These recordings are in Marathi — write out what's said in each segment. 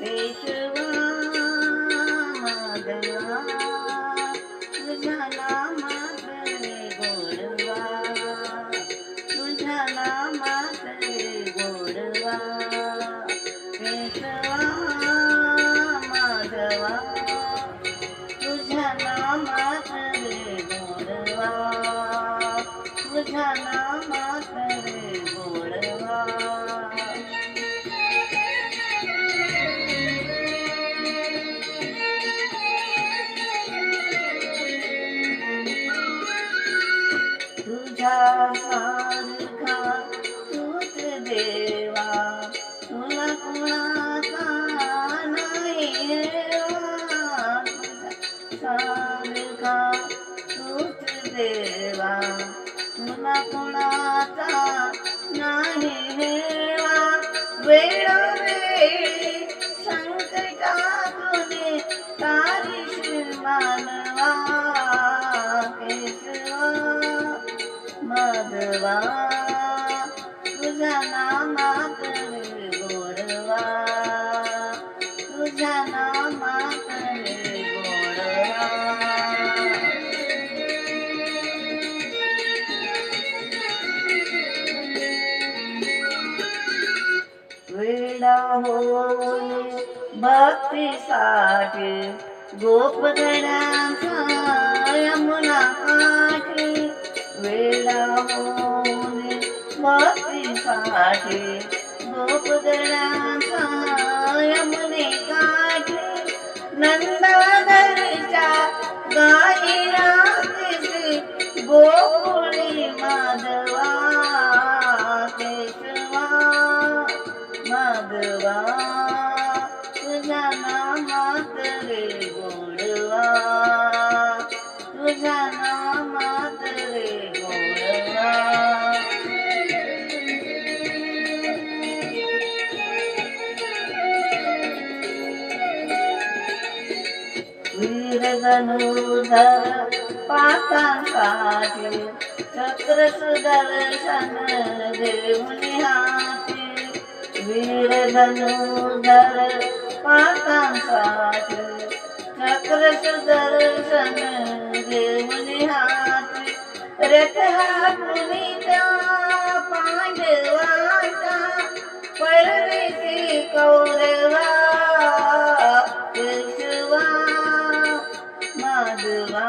पेशवा माधवा तुझ्या नामात रे गोडवा तुझ्या नामात रे गोडवा पेशवा माधवा तुझ्या नामात रे गोडवा तुझ्या नामात रे गोडवा तुझ्या सारखा तूच देवा तुला कुणाचा नाही हेवा तुझ्या सारखा तूच देवा तुला कुणाचा नाही हेवा वेळोवेळी संकटातून तारीश मानवा केशवा माधवा तुझ्या नामात रे गोडवा तुझ्या नामात रे गोडवा वेडा होऊन भक्तीसाठी गोपगणांचा यमुना काठी वेडा होऊन भक्तीसाठी गोपगणांचा यमुने काठी नंदाधरच्या गाईला तिसी गोकुळी माधवा केशवा माधवा तुझ्या नामात रे गोडवा तुझ्या नामात रे गोडवा वीरधनुधर पातांसाठी चक्र सुदर्शन देऊनी हाती वीरधनुधर पातांसाठी चक्र सुदर्शन देऊनी हाती रथ हा पुनीता पांडवाचा पळवीसी कौरवा केशवा माधवा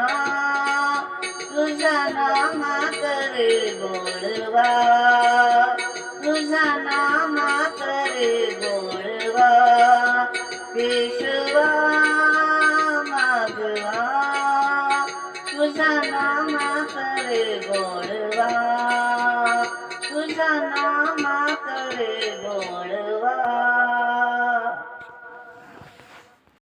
तुझ्या नामात रे गोडवा तुझ्या नामात रे गोडवा केशवा माधवा तुझ्या नामात रे गोडवा तुझ्या नामात रे गोडवा